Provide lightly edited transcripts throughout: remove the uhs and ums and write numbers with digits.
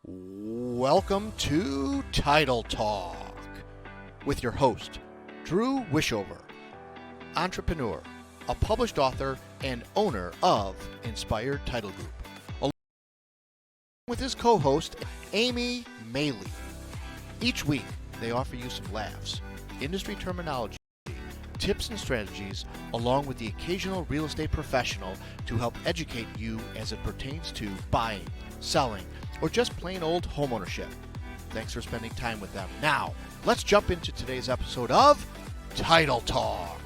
Welcome to Title Talk with your host, Drew Wishover, entrepreneur, a published author, and owner of Inspired Title Group, along with his co-host, Amy Maley. Each week, they offer you some laughs, industry terminology, tips and strategies, along with the occasional real estate professional to help educate you as it pertains to buying, selling, or just plain old homeownership. Thanks for spending time with them. Now, let's jump into today's episode of Title Talk.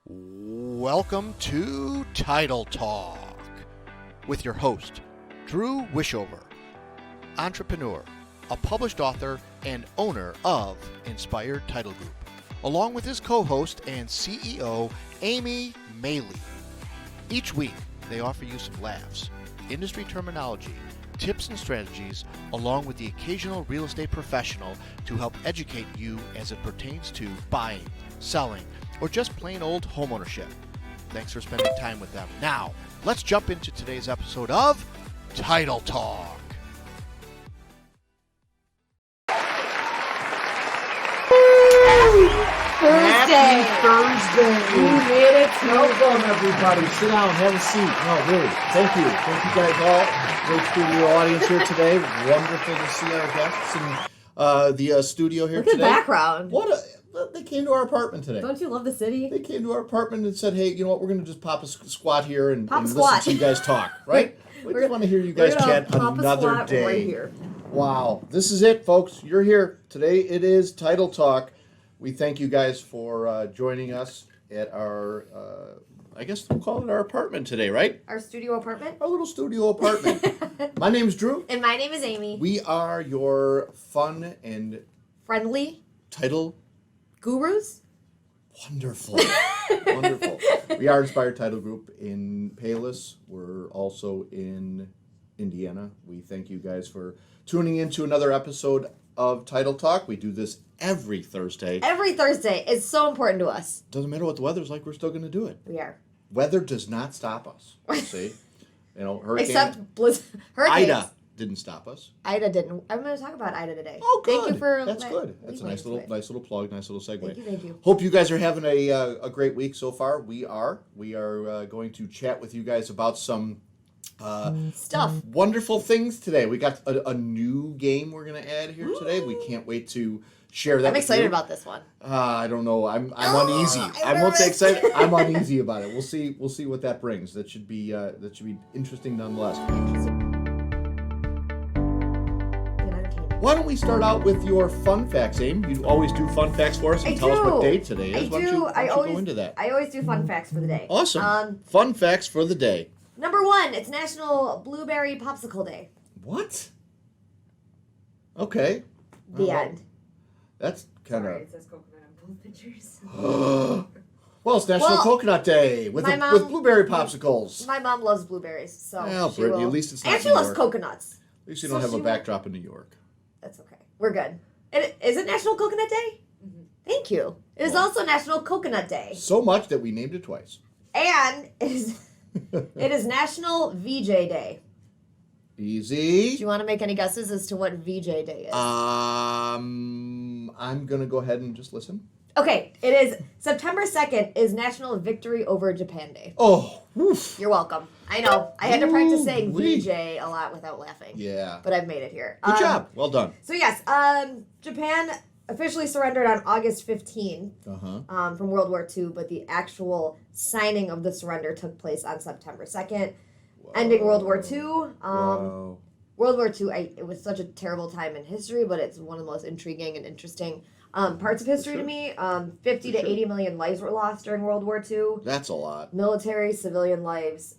Welcome to Title Talk with your host, Drew Wishover, entrepreneur, a published author, and owner of Inspired Title Group, along with his co-host and CEO, Amy Maley. Each week, they offer you some laughs, industry terminology, tips and strategies, along with the occasional real estate professional to help educate you as it pertains to buying, selling, or just plain old homeownership. Thanks for spending time with them. Now, let's jump into today's episode of Title Talk. Happy Thursday. You made it. Welcome, everybody. Sit down, have a seat. No, really, thank you. Thank you guys all. Great studio audience here today. Wonderful to see our guests in the studio here Look today. at the background. They came to our apartment today. Don't you love the city? They came to our apartment and said, hey, you know what, we're going to just pop a squat here and Pop a listen squat. to you guys talk, right? We just want to hear you guys chat another day. Right here. Wow. This is it, folks. You're here. Today it is Title Talk. We thank you guys for joining us at our, I guess we'll call it our apartment today, right? Our studio apartment. Our little studio apartment. My name's Drew. And my name is Amy. We are your fun and Friendly title gurus. wonderful. Wonderful. We are Inspired Title Group in Palos. We're also in Indiana. We thank you guys for tuning in to another episode of Title Talk. We do this every Thursday. Every Thursday is so important to us. Doesn't matter what the weather's like, we're still going to do it. We are. Weather does not stop us. See? You know, hurricane. Except hurricanes. Ida didn't stop us. Ida didn't. I'm going to talk about Ida today. Oh, good. Thank you for That's good. That's a leading nice into little, it. nice little plug, nice little segue. Thank you. Hope you guys are having a great week so far. We are. We are going to chat with you guys about some Stuff. wonderful things today. We got a new game we're going to add here today. We can't wait to share that. I'm with excited you. about this one. I don't know. I'm uneasy. I won't say nervous. excited. I'm uneasy about it. We'll see what that brings. That should be interesting nonetheless. Why don't we start out with your fun facts, Aim? You always do fun facts for us and tell us what day today is. Why don't you go into that? I always do fun facts for the day. Awesome. Fun facts for the day. Number 1, it's National Blueberry Popsicle Day. What? Okay. The end. That's kind Sorry, of. it says coconut on both pictures. Well, it's National Coconut Day with with blueberry popsicles. My mom loves blueberries, so Well, she Brittany, will. at least it's not And she New loves York. coconuts. At least you So don't have she a will- backdrop in New York. That's okay. We're good. Is it National Coconut Day? Mm-hmm. Thank you. It is Well. also National Coconut Day. So much that we named it twice. And it is National VJ Day. Do Easy. you want to make any guesses as to what VJ Day is? I'm gonna go ahead and just listen. Okay, it is September 2nd is National Victory Over Japan Day. Oh, woof. You're welcome. I know. I had to practice saying Ooh-wee. VJ a lot without laughing. Yeah. But I've made it here. Good job. Well done. So yes, Japan officially surrendered on August 15th from World War II, but the actual signing of the surrender took place on September 2nd, ending World War II. Wow. World War II, it was such a terrible time in history, but it's one of the most intriguing and interesting parts of history to me. 50 to 80 million lives were lost during World War II. That's a lot. Military, civilian lives.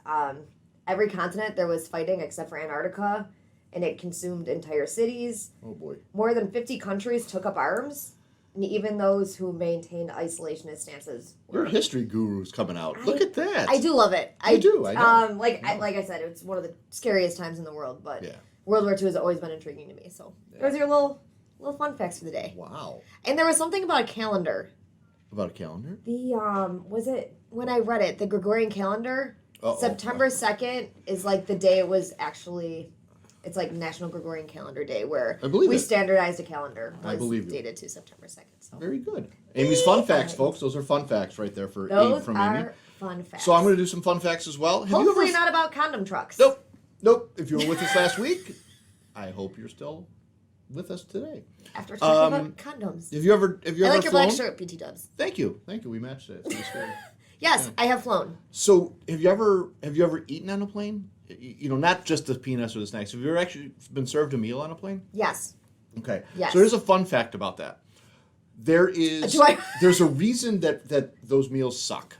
Every continent there was fighting except for Antarctica, and it consumed entire cities. Oh boy. More than 50 countries took up arms, and even those who maintained isolationist stances. Your history guru's coming out. Look at that. I do love it. I do, I know. Like I said, it's one of the scariest times in the world, but Yeah. World War II has always been intriguing to me. So those are your little fun facts for the day. Wow. And there was something about a calendar. About a calendar? The was it when I read it, the Gregorian calendar September 2nd is like the day it was actually. It's like National Gregorian Calendar Day, where I believe we it. standardized a calendar. I Was believe you. dated to September 2nd. So. Very good. Amy's fun facts, folks. Those are fun facts right there for Those from are Amy. fun facts. So I'm going to do some fun facts as well. Have Hopefully you ever... not about condom trucks. Nope. If you were with us last week, I hope you're still with us today. After talking about condoms. Have you ever I like your flown? black shirt, PT Dubs. Thank you. We matched it. It's nice for you. Yes, I have flown. So have you ever eaten on a plane? You know, not just the peanuts or the snacks. Have you ever actually been served a meal on a plane? Yes. Okay. Yes. So here's a fun fact about that. There's a reason that those meals suck.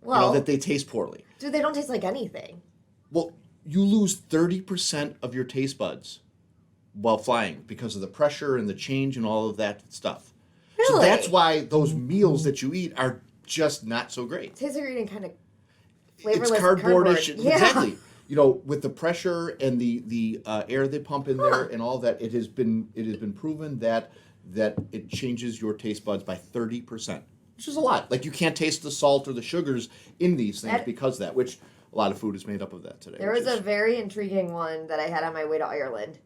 Well, that they taste poorly. dude, they don't taste like anything. Well, you lose 30% of your taste buds while flying because of the pressure and the change and all of that stuff. So Really? that's why those meals that you eat are just not so great. Tastes like you're eating kind of flavorless It's cardboardish. Yeah. Exactly. You know, with the pressure and the air they pump in there and all that, it has been proven that it changes your taste buds by 30%, which is a lot. Like you can't taste the salt or the sugars in these things because of that, which a lot of food is made up of that today. There was a very intriguing one that I had on my way to Ireland.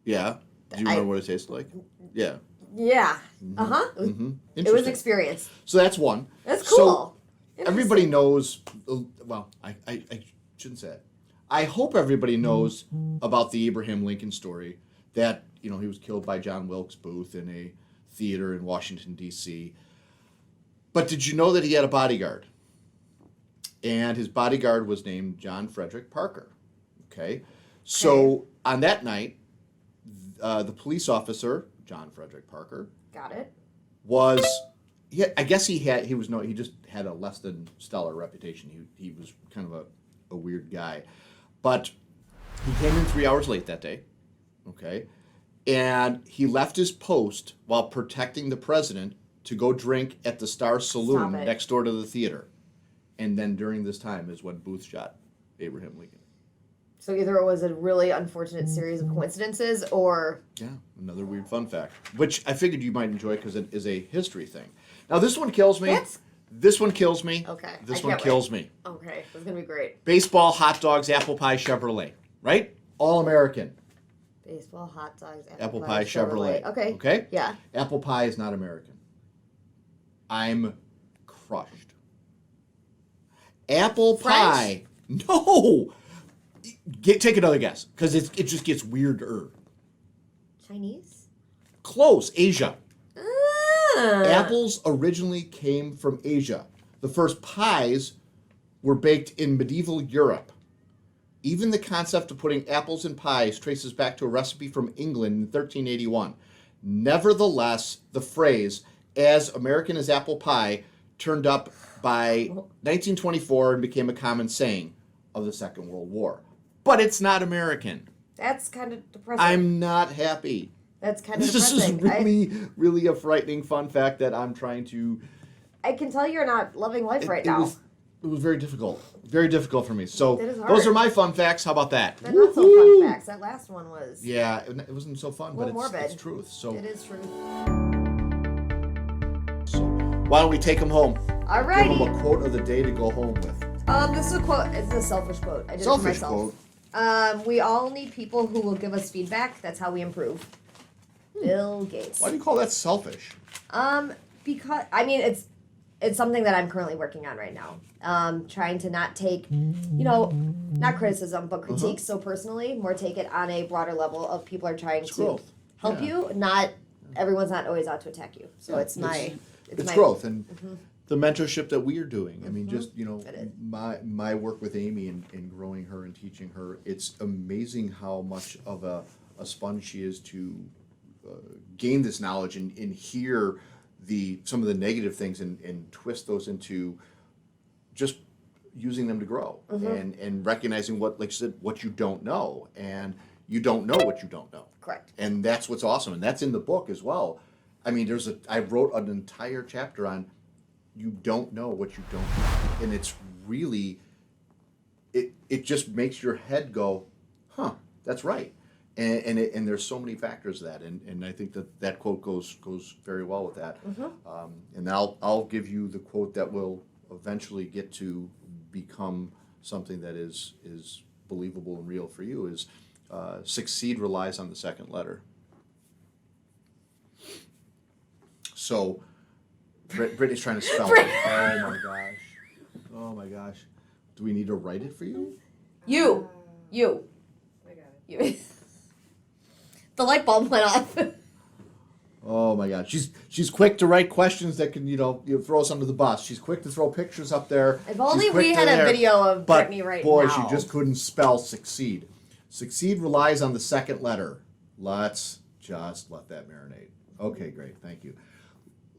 Yeah. Do you remember what it tasted like? Yeah. Yeah. Uh-huh. It was an Interesting. experience. So that's one. That's So cool. everybody knows. Well, I shouldn't say it. I hope everybody knows about the Abraham Lincoln story. That he was killed by John Wilkes Booth in a theater in Washington D.C. But did you know that he had a bodyguard? And his bodyguard was named John Frederick Parker. Okay. So on that night, the police officer John Frederick Parker Got it. was. I guess he just had a less than stellar reputation. He was kind of a weird guy. But he came in 3 hours late that day, okay? And he left his post while protecting the president to go drink at the Star Saloon Stop it. next door to the theater. And then during this time is when Booth shot Abraham Lincoln. So either it was a really unfortunate series of coincidences or... Yeah, another weird fun fact, which I figured you might enjoy because it is a history thing. Now, this one kills me. This one kills me. Okay. This I one can't kills me. Okay, that's going to be great. Baseball, hot dogs, apple pie, Chevrolet. Right? All American. Baseball, hot dogs, Apple pie, Chevrolet. Okay. Okay? Yeah. Apple pie is not American. I'm crushed. Apple French? pie. No! Take another guess, because it just gets weirder. Chinese? Close. Asia. Ah. Apples originally came from Asia. The first pies were baked in medieval Europe. Even the concept of putting apples in pies traces back to a recipe from England in 1381. Nevertheless, the phrase, as American as apple pie, turned up by 1924 and became a common saying of the Second World War. But it's not American. That's kind of depressing. I'm not happy. That's kind of This is depressing. really a frightening fun fact that I'm trying to... I can tell you're not loving life right now. It was very difficult. Very difficult for me. So That is hard. those are my fun facts. How about that? They're not so fun facts. That last one was. Yeah, it wasn't so fun, but little morbid. it's truth. So, It is true. so why don't we take them home? Give them Alrighty. a quote of the day to go home with. This is a quote. It's a selfish quote. I did Selfish it for myself. We all need people who will give us feedback. That's how we improve. Bill Gates. Why do you call that selfish? Because I mean it's something that I'm currently working on right now. Trying to not take, not criticism, but critiques so personally, more take it on a broader level of people are trying to growth. help you. Not everyone's not always out to attack you. So Yeah, it's my growth and the mentorship that we are doing. I mean, just It is. my work with Amy and growing her and teaching her. It's amazing how much of a sponge she is to gain this knowledge and hear some of the negative things and twist those into just using them to grow and recognizing what, like I said, what you don't know, and you don't know what you don't know. Correct. And that's what's awesome, and that's in the book as well. I mean, I wrote an entire chapter on you don't know what you don't know, and it's really, it just makes your head go, huh, that's right. And there's so many factors to that, and I think that quote goes very well with that. And I'll give you the quote that will eventually get to become something that is believable and real for you is succeed relies on the second letter. So, Brittany's trying to spell it. Oh my gosh. Oh my gosh. Do we need to write it for you? You. I got it. You. The light bulb went off. Oh my God, she's quick to write questions that can throw us under the bus. She's quick to throw pictures up there. If only She's quick we to had a there. video of But Brittany right boy, now. she just couldn't spell succeed. Succeed relies on the second letter. Let's just let that marinate. Okay, great, thank you,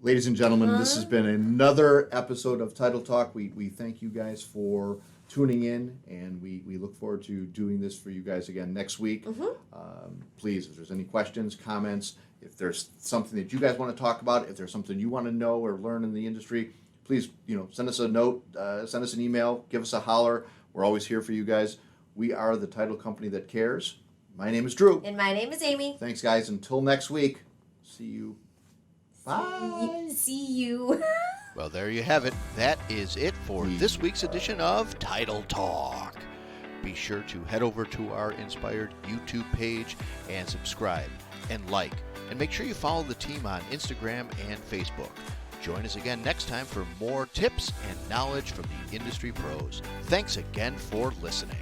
ladies and gentlemen. This has been another episode of Title Talk. We thank you guys for tuning in, and we look forward to doing this for you guys again next week. Please, if there's any questions, comments, if there's something that you guys want to talk about, if there's something you want to know or learn in the industry, please, send us a note, send us an email, give us a holler. We're always here for you guys. We are the title company that cares. My name is Drew. And my name is Amy. Thanks, guys. Until next week, see you. Bye. See you. Well, there you have it. That is it for this week's edition of Title Talk. Be sure to head over to our Inspired YouTube page and subscribe and like. And make sure you follow the team on Instagram and Facebook. Join us again next time for more tips and knowledge from the industry pros. Thanks again for listening.